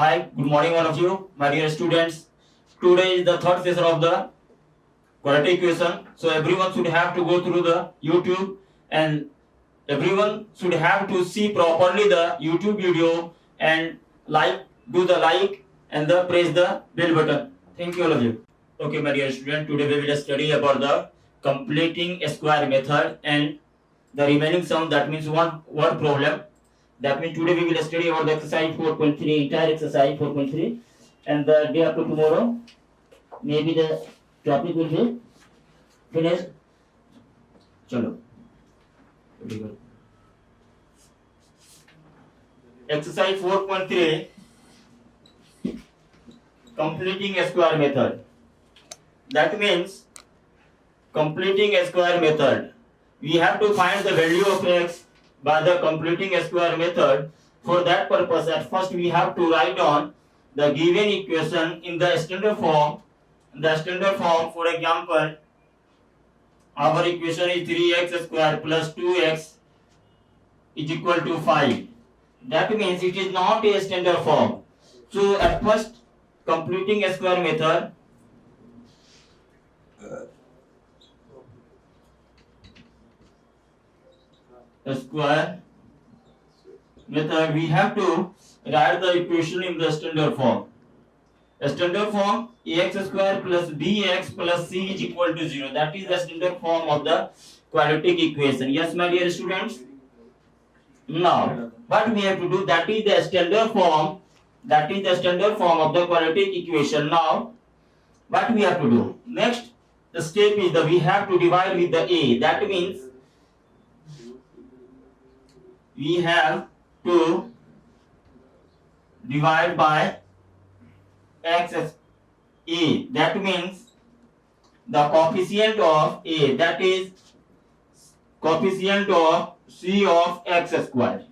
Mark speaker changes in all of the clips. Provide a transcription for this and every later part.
Speaker 1: Hi, good morning all of you, my dear students. Today is the third session of the quadratic equation. So everyone should have to go through the YouTube and everyone should have to see properly the YouTube video and do the like and press the bell button. Thank you all of you. Okay, my dear student, today we will study about the completing square method and the remaining sum, that means one word problem. That means today we will study about the exercise 4.3, entire exercise 4.3, and the day after tomorrow, maybe the topic will be finished. Chalo. Very good. Exercise 4.3, completing a square method. That means completing a square method. We have to find the value of x by the completing a square method. For that purpose, at first we have to write on the given equation in the standard form. The standard form, for example, our equation is 3x square plus 2x is equal to 5. That means it is not a standard form. So at first, completing a square method, we have to write the equation in the standard form. The standard form, ax square plus bx plus c is equal to 0. That is the standard form of the quadratic equation. Yes, my dear students. Now, what we have to do, that is the standard form. That is the standard form of the quadratic equation. Now, what we have to do? Next, the step is that we have to divide with the a. That means we have to divide by x a. That means the coefficient of a, that is coefficient of c of x square.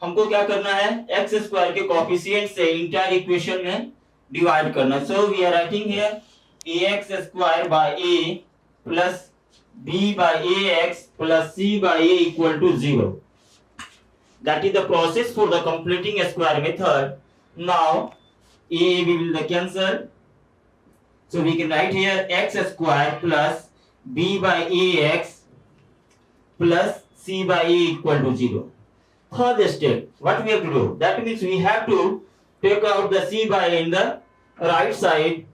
Speaker 1: हमको क्या करना है, x square के coefficient से entire equation में divide करना है. So we are writing here ax square by a plus b by ax plus c by a equal to 0. That is the process for the completing a square method. Now a we will cancel, so we can write here x square plus b by ax plus c by a equal to 0. Third step, what we have to do, that means we have to take out the c by a in the right side.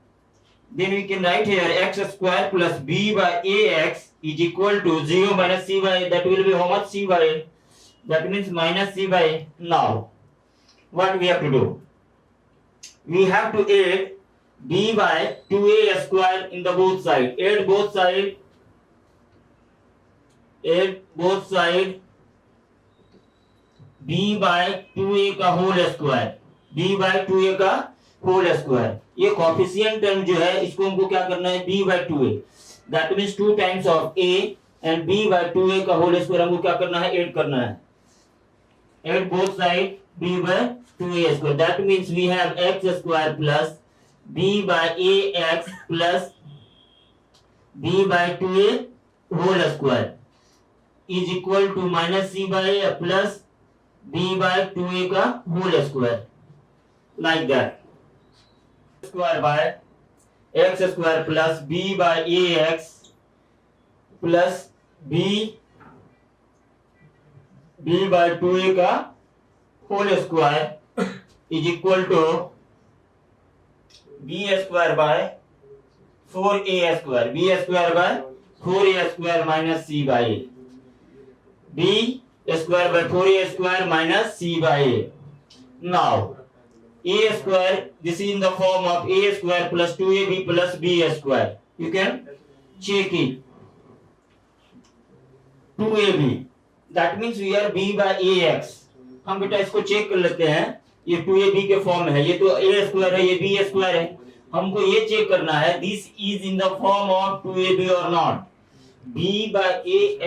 Speaker 1: Then we can write here x square plus b by ax is equal to 0 minus c by a. That will be how much? C by a. That means minus c by a. Now, what we have to do? We have to add b by 2a square in the both side. Add both side. Add both side. b by 2a का whole square. b by 2a का whole square. ये coefficient term जो है इसको हमको क्या करना है, b by 2a. That means 2 times of a and b by 2a का होल स्क्वायर हमको क्या करना है, ऐड करना है. Add both side b by 2a square. That means we have x square plus b by ax plus b by 2a whole square is equal to minus c by a plus b by 2a का whole square. Like that. Square by x square plus b by ax plus b by 2a का whole square is equal to b square by 4a square. b square by 4a square minus c by a. b square by 4a square minus c by a. Now, a square, this is in the form of a square plus 2ab plus b square. You can check it. 2ab. That means we are b by ax. हम बेटा इसको check कर लेते हैं. ये 2ab के form में है, ये तो a स्क्वायर है, ये b स्क्वायर है. हमको ये चेक करना है this is in the form of 2ab और not. b by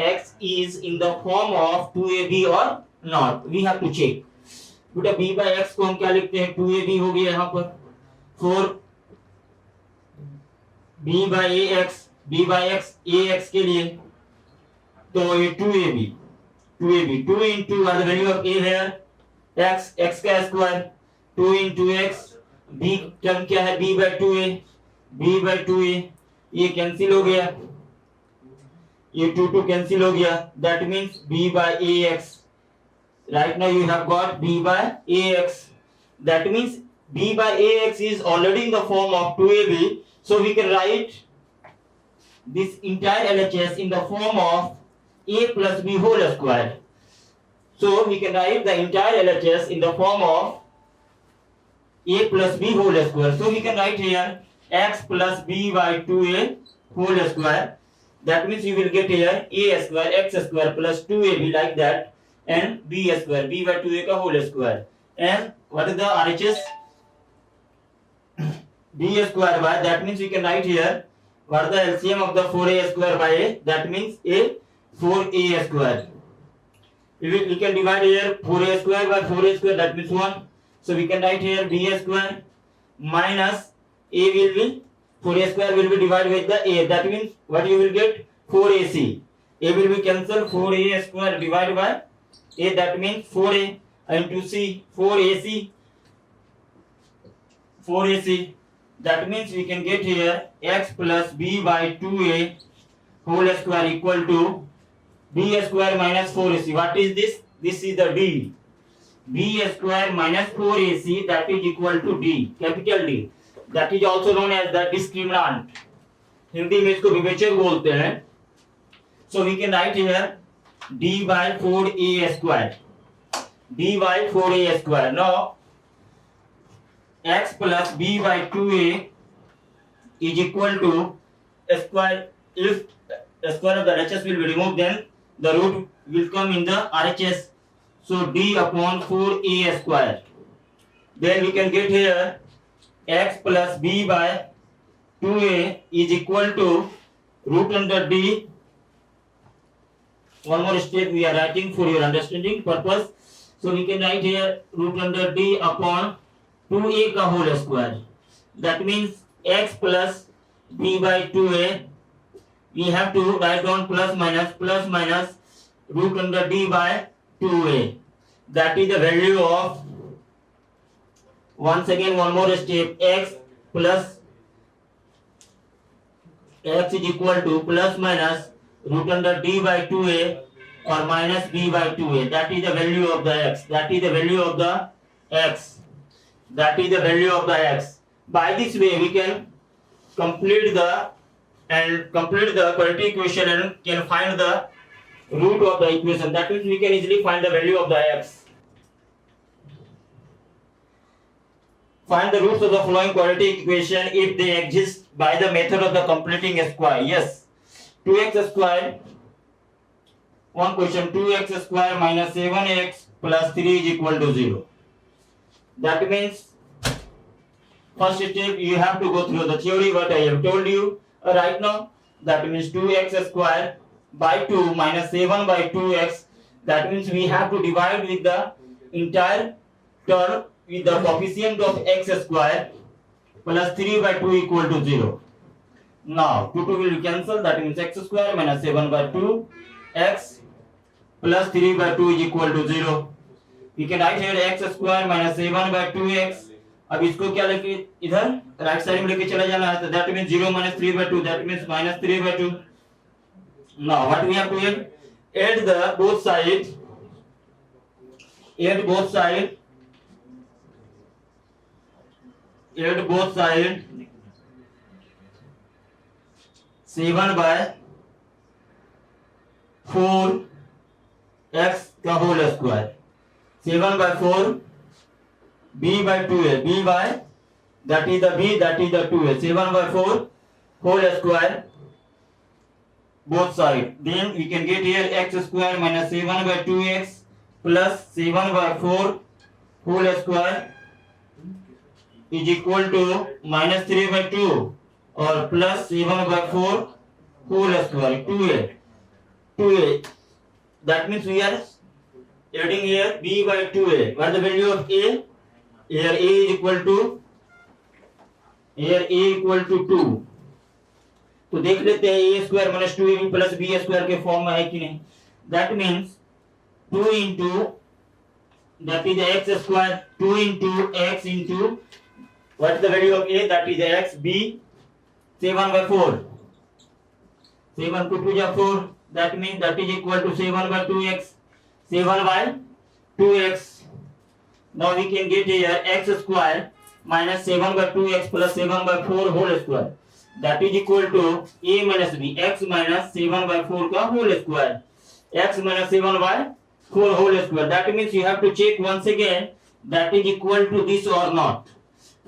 Speaker 1: ax is in the form of 2ab or not. We have to check. बेटा b by x को हम क्या लिखते हैं, 2ab हो गया यहाँ पर. for b by x ax के लिए तो ये 2ab 2 into the value of a here x का square 2 into x, b term क्या है b bye 2a, b bye 2a, ये कैंसिल हो गया, ये 2 कैंसिल हो गया, that means b by ax. Right now you have got b by ax, that means b by ax is already in the form of 2ab, so we can write this entire LHS in the form of a plus b whole square. So we can write the entire LHS in the form of a plus b whole square. So we can write here x plus b by 2a whole square. That means you will get here a square x square plus 2ab like that, and b square, b by 2a का whole square. And what is the RHS? b square by, that means we can write here what is the LCM of the 4a square by a, that means a 4a square. We can divide here 4a square by 4a square, that means 1. So we can write here b square minus a will be 4a square will be divided with the a, that means what you will get 4ac. A will be cancelled, 4a square divided by a, that means 4a into c, 4ac, 4ac. That means we can get here x plus b by 2a whole square equal to b square minus 4ac. What is this? This is the d. b square minus 4ac, that is equal to d, capital D. That is also known as the discriminant. Hindi में इसको विवेचक बोलते हैं. So we can write here d by 4a square, d by 4a square. Now x plus b by 2a is equal to square. If square of the RHS will be removed, then the root will come in the RHS. So d upon 4a square. Then we can get here x plus b by 2a is equal to root under d. One more step we are writing for your understanding purpose. So we can write here root under d upon 2a का whole square. That means x plus b by 2a, we have to write down plus minus root under d by 2a. That is the value of, once again one more step, x plus x is equal to plus minus root under d by 2a or minus b by 2a. That is the value of the x. That is the value of the x. That is the value of the x. By this way we can complete the quadratic equation and can find the root of the equation. That means we can easily find the value of the x. Find the roots of the following quadratic equation if they exist by the method of the completing square. Yes, 2x square. One question, 2x square minus 7x plus 3 is equal to 0. That means first step you have to go through the theory what I have told you right now. That means 2x square by 2 minus 7 by 2x. That means we have to divide with the entire term with the coefficient of x square plus 3 by 2 equal to 0. Now 2 will cancel, that means x square minus 7 by 2 x plus 3 by 2 is equal to 0. We can write here x square minus 7 by 2x. अब इसको क्या लेके इधर right side में लेके चला जाना है, तो that means 0 minus 3 by 2, that means minus 3 by 2. Now what we have to add the both sides, add both side 7 by 4 x का whole square, 7 by 4 b by 2a, b by that is the b, that is the 2a, 7 by 4 whole square both side. Then we can get here x square minus 7 by 2x plus 7 by 4 whole square is equal to minus 3 by 2 or plus 7 by 4 whole square, 2a. That means we are adding here b by 2a. What is the value of a? Here a is equal to, here a equal to 2. तो देख लेते हैं a square minus 2ab plus b square के form में है कि नहीं. That means 2 into that is x square 2 into x into what is the value of a, that is x, b 7 by 4, 7 to 2 is 4, that means that is equal to 7 by 2x, 7 by 2x. Now we can get here x square minus 7 by 2x plus 7 by 4 whole square, that is equal to a minus b, x minus 7 by 4 का whole square, x minus 7 by 4 whole square. That means you have to check once again that is equal to this or not.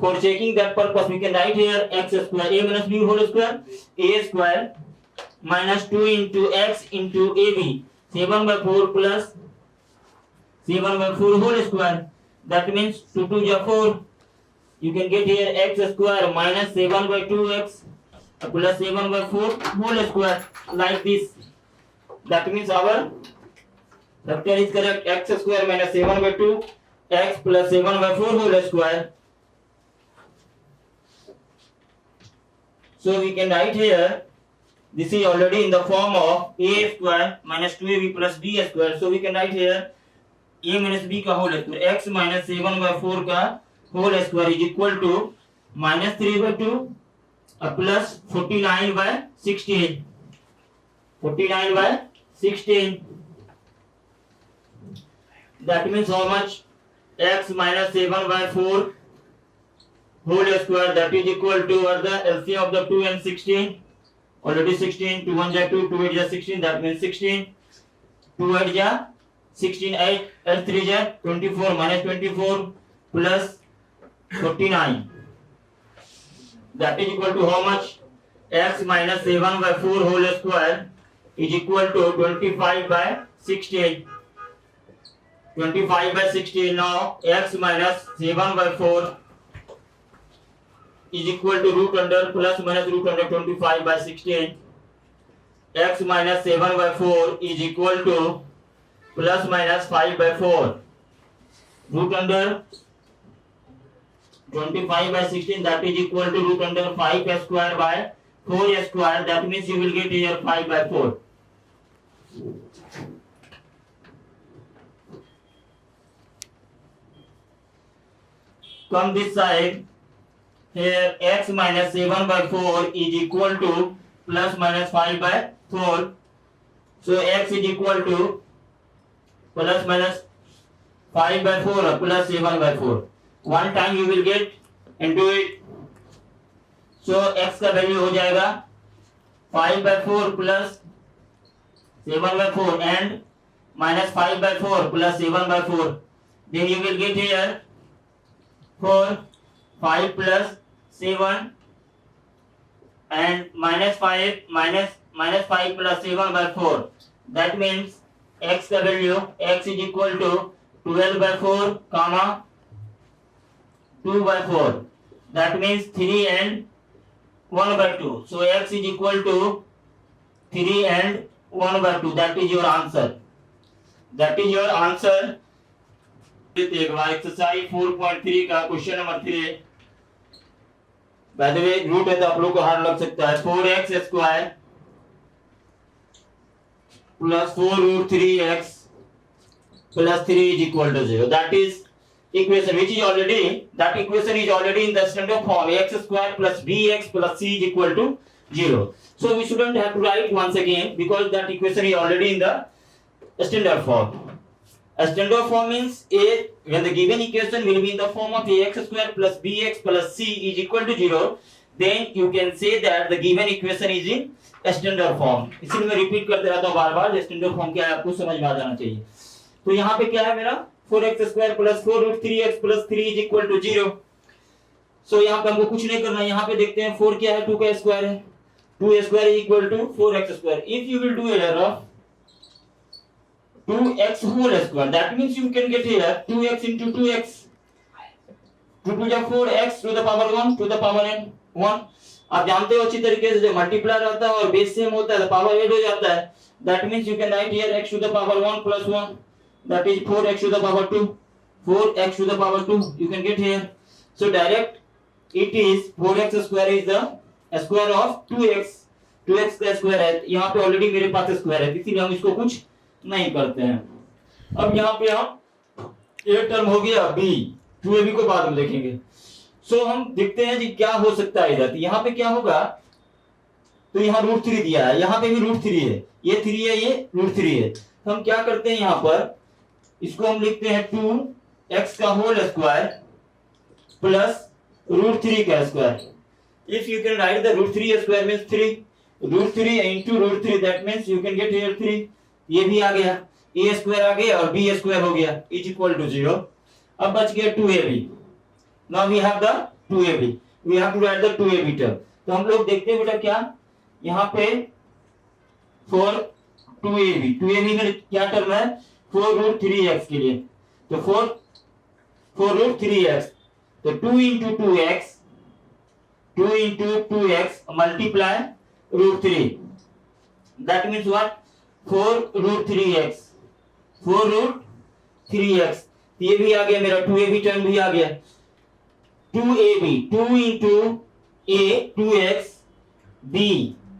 Speaker 1: For checking that purpose, we can write here x square a minus b whole square, a square minus 2 into x into ab, 7 by 4 plus 7 by 4 whole square. That means 2 to is 4. You can get here x square minus 7 by 2x plus 7 by 4 whole square, like this. That means our factor is correct, x square minus 7 by 2 x plus 7 by 4 whole square. So we can write here, this is already in the form of a square minus 2ab plus b square. So we can write here a minus b का whole square, x minus 7 by 4 का whole square is equal to minus 3 by 2 plus 49 by 16, 49 by 16. That means how much? X minus 7 by 4 whole square, that is equal to what the LCM of the 2 and 16, already 16, 2 1 is 2, 2 8 is 16, that means 16, 2 8 is 16, 8 and 3 is 24, minus 24 plus 49, that is equal to how much? X minus 7 by 4 whole square is equal to 25 by 16, 25 by 16. Now x minus 7 by 4 is equal to root under plus minus root under 25 by 16. X minus 7 by 4 is equal to plus minus 5 by 4. Root under 25 by 16, that is equal to root under 5 square by 4 square. That means you will get here 5 by 4. Come this side. Here x minus 7 by 4 is equal to plus minus 5 by 4. So x is equal to plus minus 5 by 4 plus 7 by 4. One time you will get into it. So x का value हो जाएगा 5 by 4 plus 7 by 4 and minus 5 by 4 plus 7 by 4. Then you will get here 4, 5 plus 7 and minus 5 minus 5 plus 7 by 4. That means x का value x is equal to 12 by 4 comma 2 by 4. That means 3 and 1 by 2. So x is equal to 3 and 1 by 2. That is your answer. That is your answer. एक बार exercise 4.3 का question number 3. By the way root है तो आप लोग को hard लग सकता है. 4x square plus 4 root 3x plus 3 is equal to 0. That is equation which is already, that equation is already in the standard form, x square plus bx plus c is equal to 0. So we shouldn't have to write once again because that equation is already in the standard form. A standard form means a, when the given equation will be in the form of ax square plus bx plus c is equal to 0, then you can say that the given equation is in standard form. इसलिए मैं repeat करते रहता हूँ बार-बार. Standard form क्या है आपको समझ में आ जाना चाहिए. तो यहाँ पे क्या है मेरा 4x square plus 4 root 3x plus 3 is equal to 0. So यहाँ पे हमको कुछ नहीं करना है. यहाँ पे देखते हैं 4 क्या है, 2 का स्क्वायर है. 2 square is equal to 4x square. If you will do error of 2x whole square, that means you can get here 2x into 2x. 2 to the 4x to the power 1 to the power n 1. आप जानते हो अच्छी तरीके से, जब multiply रहता है और बेस सेम होता है तो पावर ऐड हो जाता है. That means you can write here x to the power 1 plus 1, that is 4x to the power 2, 4x to the power 2 you can get here. So direct it is 4x square is the square of 2x. 2x का square है. यहाँ पे already मेरे पास square है, इसीलिए हम इसको कुछ नहीं करते हैं. अब यहाँ पे हम ए टर्म हो गया बी, 2ab को बाद में देखेंगे। सो हम देखते हैं जी क्या हो सकता है इधर। यहाँ पे क्या होगा, तो यहाँ √3 दिया है, यहाँ पे भी √3 है, ये 3 है, ये √3 है। तो हम क्या करते हैं यहाँ पर, इसको हम लिखते हैं 2x का होल स्क्वायर प्लस √3 का square. If you can write the √3 square means 3, √3 into √3 that means you can get here 3। ये भी आ गया, a स्क्वायर आ गया और b स्क्वायर हो गया इज इक्वल टू 0। अब बच गया 2ab। Now we have the 2ab, we have to write the 2ab term. तो हम लोग देखते हैं बेटा क्या यहाँ पे फॉर 2ab में क्या टर्म है, 4√3x के लिए, तो 4√3x, तो 2 into 2x, 2 into 2x multiply √3, that means what, 4√3x, 4√3x। ये भी आ गया मेरा 2ab टर्म भी आ गया, 2ab, 2 into a 2x b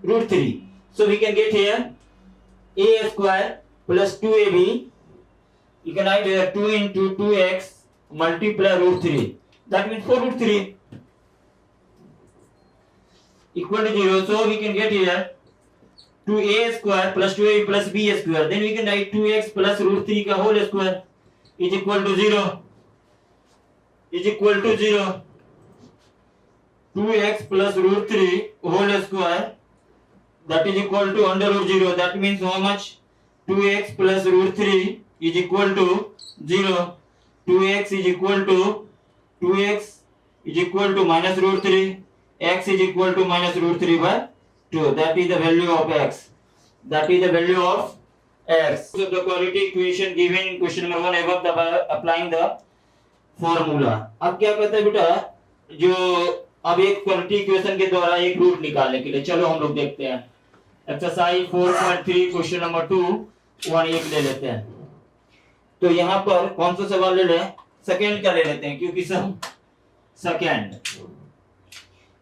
Speaker 1: √3, so we can get here a square plus 2ab, you can write here 2 into 2x multiply √3, that means 4√3 equal to 0, so we can get here 2a square plus 2ab plus b square, then we can write 2x plus √3 का whole square is equal to 0, is equal to 0, 2x plus √3 whole square that is equal to under root 0, that means how much, 2x plus √3 is equal to 0, 2x is equal to, 2x is equal to minus √3, x is equal to minus √3 by 2, that is the value of x, that is the value of x। So the quality equation given in question number 1 above the applying the formula। अब क्या कहता है बेटा, जो अब एक quality equation के द्वारा एक रूट निकालने के लिए, चलो हम लोग देखते हैं एक्सरसाइज 4.3 क्वेश्चन नंबर 2 1 एक ले लेते हैं। तो यहाँ पर कौन सा सवाल ले लें, सेकेंड का ले लेते हैं क्योंकि सब सेकेंड।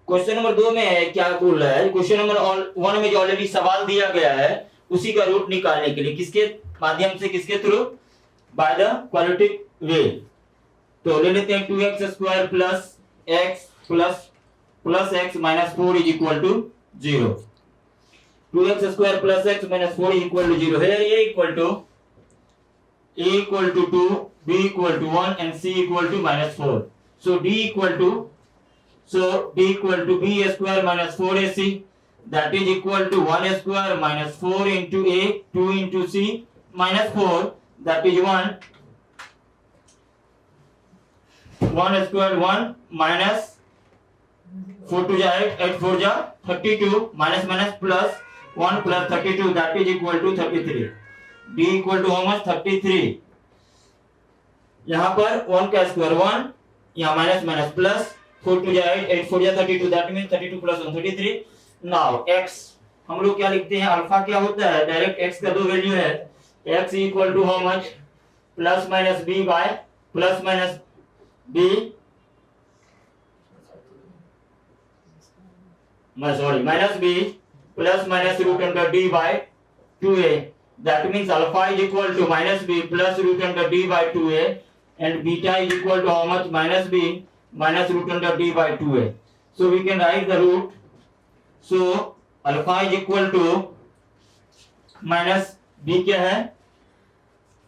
Speaker 1: क्वेश्चन नंबर 2 में क्या बोल रहा है, क्वेश्चन नंबर 1 में जो ऑलरेडी सवाल दिया गया है उसी का रूट निकालने के लिए, किसके माध्यम से, किसके through, by the quadratic way. तो ले लेते हैं 2x square plus x plus x minus 4 is equal to 0, 2x square plus x minus 4 is equal to 0 है, a equal to 2, b equal to 1 and c equal to minus 4। So d equal to b square minus 4ac, that is equal to 1 square minus 4 into a, 2 into c minus 4, that is 1 square 1 minus 4 to 8, 8 4 जा 32 minus minus plus 1 plus 32, that is equal to 33। d equal to how much, 33। यहाँ पर 1 का square 1, यहाँ minus minus plus 4 to 8, 8 4 32, that means 32 plus 1 33। Now x हम लोग क्या लिखते हैं, अल्फा क्या होता है, डायरेक्ट x का दो वैल्यू है, x equal to how much, plus minus b by plus minus b, minus b plus minus root under d by 2a, that means alpha is equal to minus b plus root under d by 2a and beta is equal to how much, minus b minus root under d by 2a। so we can write the root, so alpha is equal to minus b क्या है,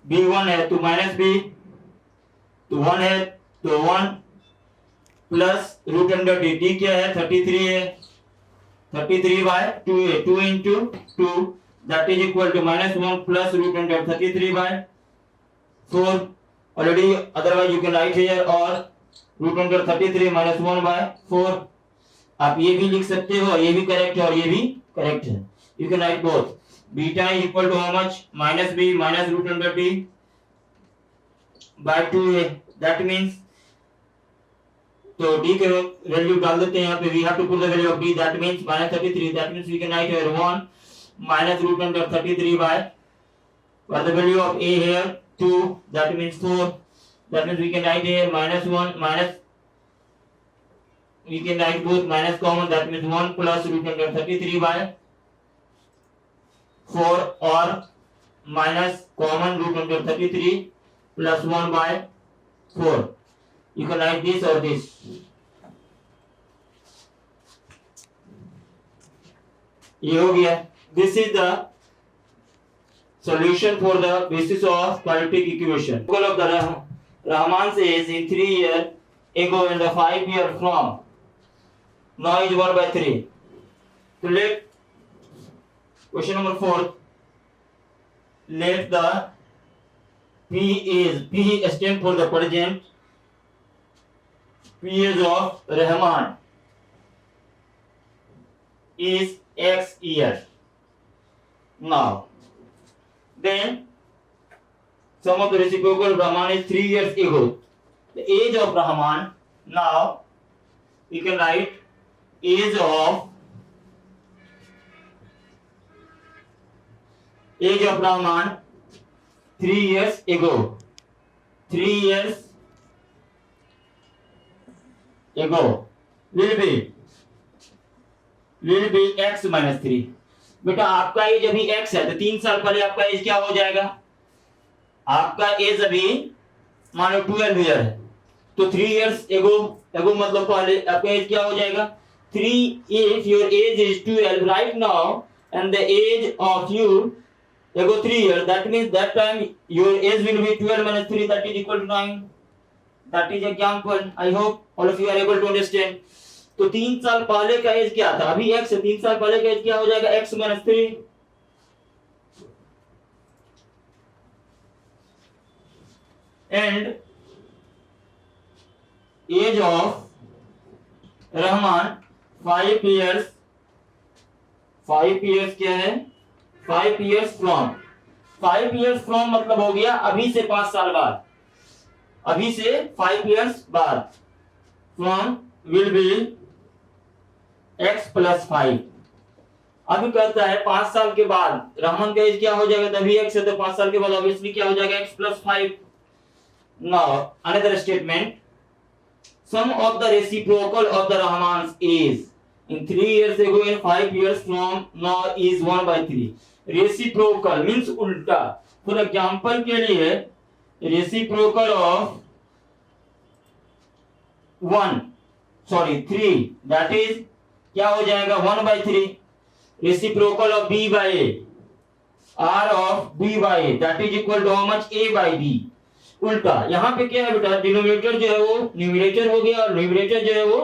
Speaker 1: b 1 है तो minus b, तो 1 है तो 1 plus root under d, d क्या है 33 है, 33 by 2a, 2 into 2 that is equal to minus 1 plus root under 33 by 4 already, otherwise you can write here or root under 33 minus 1 by 4। आप ये भी लिख सकते हो, ये भी करेक्ट है और ये भी करेक्ट है, you can write both। Beta is equal to how much, minus b minus root under d by 2a, that means तो d के वैल्यू डाल देते हैं यहाँ पे, we have to put the value of d, that means minus 33, that means we can write here 1 minus root under 33 by, what the value of a here 2, that means 4, that means we can write here minus 1 minus, we can write both minus common, that means 1 plus root under 33 by 4 or minus common root under 33 plus 1 by 4. You can write this or this. ये हो गया. This is the solution for the basis of quadratic equation. Equal of the Rahman says in 3 years ago and the 5 years from now is 1/3. So let question number 4. Let the P stand for the present period of Rahman is X years. Now, then sum of the reciprocal of Rahman is 3 years ago. The age of Rahman, now we can write age of Rahman 3 years ago. 3 years ago will be x minus 3. बेटा आपका as अभी x है तो 3 साल पहले आपका as क्या हो जाएगा? आपका एज अभी मान लो 12 ईयर है तो 3 इयर्स एगो मतलब पहले आपका एज क्या हो जाएगा? 3. If your age is 12 right now and the age of you ago 3 years, that means that time your age will be 12 minus 3, that is equal to 9. That is example. I hope all of you are able to understand. तो 3 साल पहले का as क्या था? अभी x है, 3 साल पहले का एज क्या हो जाएगा? x minus 3. And age of Rahman 5 years. 5 years क्या है? 5 years from. 5 years from मतलब हो गया अभी से 5 साल बाद. अभी से 5 years बाद. From will be x plus 5. अभी कहता है 5 साल के बाद रहमान का एज क्या हो जाएगा? तभी x है तो 5 साल के बाद ऑब्वियसली क्या हो जाएगा? x plus 5. Now another statement. Sum of the reciprocal of the Rahman's age in 3 years ago and 5 years from now is 1/3. Reciprocal means उल्टा. For example के लिए reciprocal of 3 that is क्या हो जाएगा? 1/3. Reciprocal of b by a, r of b by a, that is equal to how much? a by b. उल्टा. यहाँ पे क्या है बेटा? डिनोमिनेटर जो है वो न्यूमरेटर हो गया और न्यूमरेटर जो है वो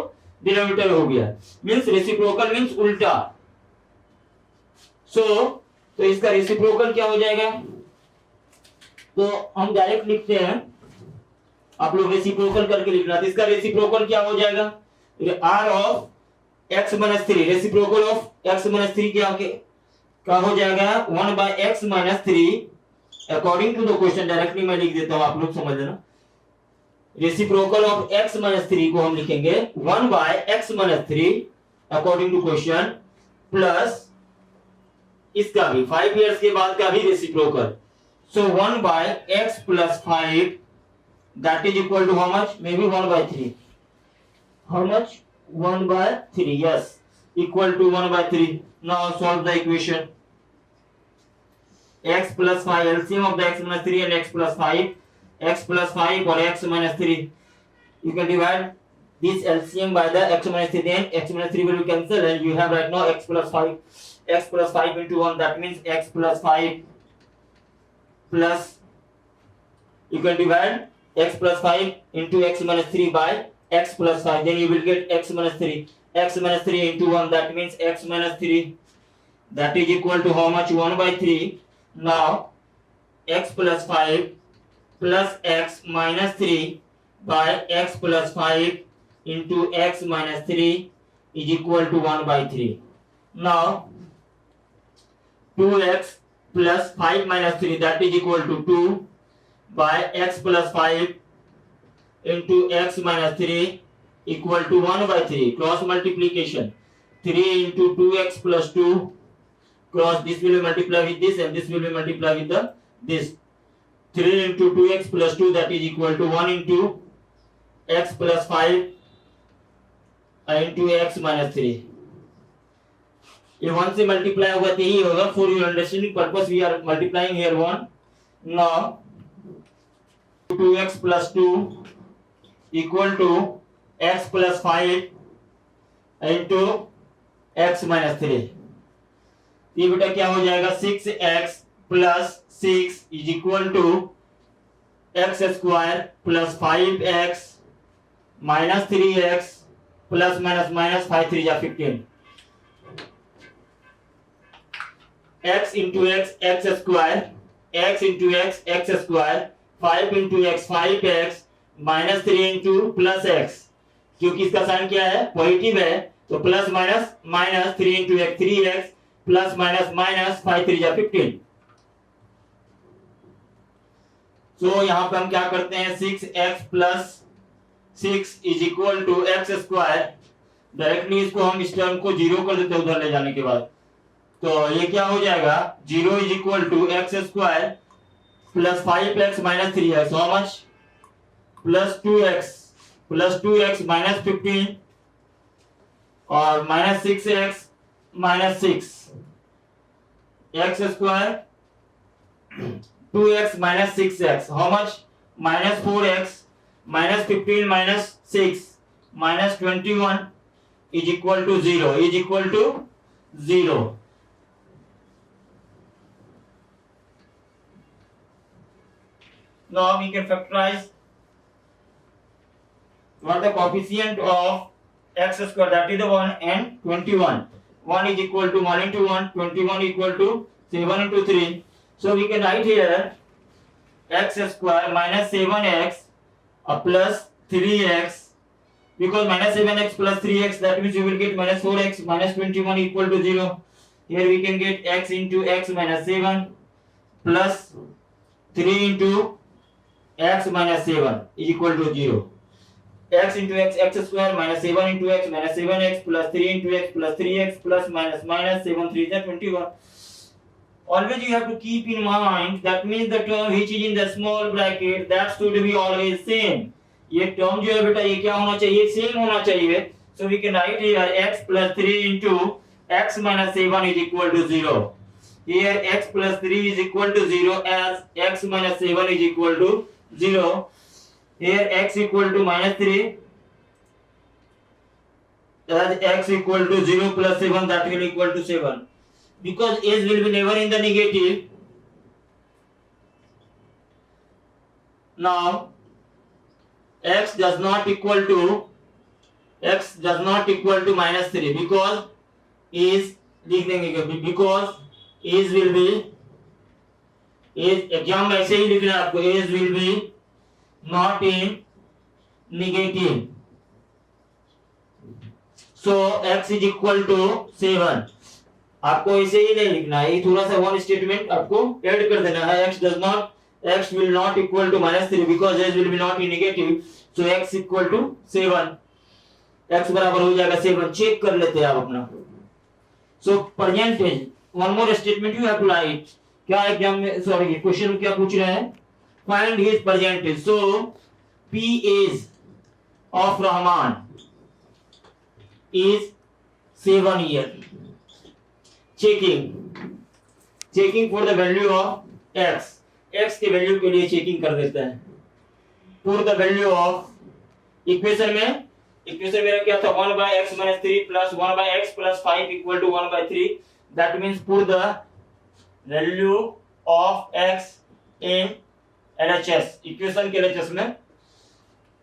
Speaker 1: डिनोमिनेटर हो गया. मींस रेसिप्रोकल मींस उल्टा. तो इसका रेसिप्रोकल क्या हो जाएगा? तो हम डायरेक्ट लिखते हैं, आप लोग रेसिप्रोकल करके लिखना. तो इसका रेसिप्रोकल क्या हो जाएगा? r of x minus 3. Reciprocal of x minus 3 क्या हो जाएगा? 1/x minus 3 according to the question. Directly मैं लिख देता हूं, आप लोग समझ लेना. रेसिप्रोकल ऑफ x minus 3 को हम लिखेंगे 1/x minus 3 according to question plus इसका भी 5 इयर्स के बाद का भी reciprocal. So 1/x plus 5 that is equal to how much? Maybe 1/3. How much? 1/3. Yes, equal to 1/3. Now solve the equation. X plus 5, LCM of the x minus 3 and x plus 5. X plus 5 or x minus 3. You can divide this LCM by the x minus 3. Then x minus 3 will be cancelled and you have right now x plus 5. X plus 5 into 1, that means x plus 5 plus, you can divide x plus 5 into x minus 3 by x plus 5. Then you will get x minus 3. X minus 3 into 1, that means x minus 3. That is equal to how much? 1/3. Now x plus 5 plus x minus 3 by x plus 5 into x minus 3 is equal to 1/3. Now 2x plus 5 minus 3, that is equal to 2 by x plus 5 into x minus 3 equal to 1/3. Cross multiplication. 3 into 2x plus 2. Cross, this will be multiplied with this and this will be multiplied with this. 3 into 2x plus 2, that is equal to 1 into x plus 5 into x minus 3. ये 1 से multiply होगा तो यही होगा. For your understanding purpose we are multiplying here 1. Now 2x plus 2 equal to x plus 5 into x minus 3। ये बेटा क्या हो जाएगा 6x plus 6 is equal to x square plus 5x minus 3x plus minus minus 5 3 जा 15। x into x x square, x into x x square, 5 into x 5x minus 3 into plus x, क्योंकि इसका sign क्या है positive है तो plus minus minus 3 into x 3x plus minus minus 5 3 जा 15। तो यहाँ पे हम क्या करते हैं 6x plus 6 is equal to x square, directly इसको हम इस टर्म को जीरो कर देते हैं उधर ले जाने के बाद। तो ये क्या हो जाएगा 0 is equal to x square plus 5x minus 3x, how much plus 2x minus 15 और minus 6x minus 6 x square 2x minus 6x, how much minus 4x minus 15 minus 6 minus 21 is equal to 0। Now we can factorize what the coefficient of x square, that is the 1 and 21. 1 is equal to 1 into 1, 21 equal to 7 into 3. So we can write here x square minus 7x plus 3x, because minus 7x plus 3x, that means you will get minus 4x minus 21 equal to 0. Here we can get x into x minus 7 plus 3 into x minus 7 is equal to 0. x into x x square minus 7 into x minus 7x plus 3 into x plus 3x plus minus minus 7 3 is 21. Always you have to keep in mind, that means the term which is in the small bracket, that should be always same. ये term जो है बेटा ये क्या होना चाहिए same होना चाहिए। So we can write here x plus 3 into x minus 7 is equal to 0. Here x plus 3 is equal to 0 as x minus 7 is equal to 0. Here x equal to minus 3 as x equal to 0 plus 7, that will equal to 7. Because s will be never in the negative. Now x does not equal to minus 3, because is लिख देंगे because is will be, exam में ऐसे ही लिखना है आपको, is will be not in negative. So x is equal to 7. आपको ऐसे ही नहीं लिखना है, ये थोड़ा सा वन स्टेटमेंट आपको ऐड कर देना है। x will not equal to minus 3 because s will be not in negative. So x equal to 7. x बराबर हो जाएगा 7। चेक कर लेते हैं आप अपना। So percentage, one more statement you have to write. क्या एग्जाम में सॉरी क्वेश्चन क्या पूछ रहे हैं, find his percentage. So p is of Rahman is 7 year. Checking for the value of x के वैल्यू के लिए चेकिंग कर देता है। For the value of equation मेरा क्या था 1 by x minus 3 plus 1 by x plus 5 equal to 1 by 3. That means put the value of x in LHS, equation के LHS में।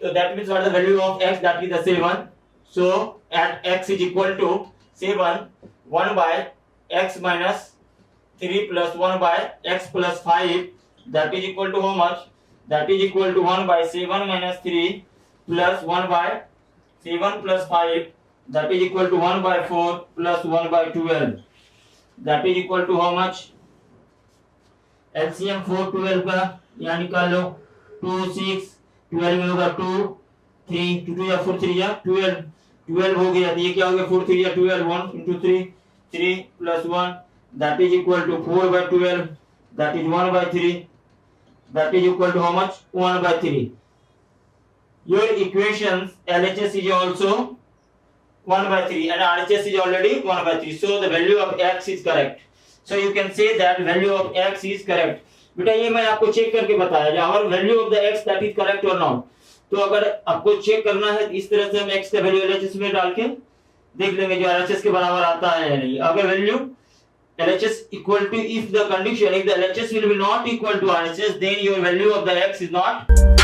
Speaker 1: So that means what the value of x, that is the 7. So at x is equal to 7, 1 by x minus 3 plus 1 by x plus 5, that is equal to how much? That is equal to 1 by 7 minus 3 plus 1 by 7 plus 5, that is equal to 1 by 4 plus 1 by 12, that is equal to how much? LCM 4 12 का यहाँ निकाल लो, 2 6 12 में होगा 2 3 2 या 4 3 या 12 हो गया। तो ये क्या हो गया 4 3 या 12, 1 into 3 3 plus 1, that is equal to 4 by 12, that is 1 by 3, that is equal to how much? 1 by 3. Your equations LHS is also 1 by 3 and RHS is already 1 by 3. So the value of x is correct. So you can say that value of x is correct. बेटा ये मैं आपको check करके बताया, our value of the x that is correct or not. तो अगर आपको check करना है इस तरह से हम x का वैल्यू LHS में डाल के देख लेंगे जो LHS के बराबर आता है या नहीं। अगर value LHS equal to, if the condition, if the LHS will be not equal to RHS, then your value of the x is not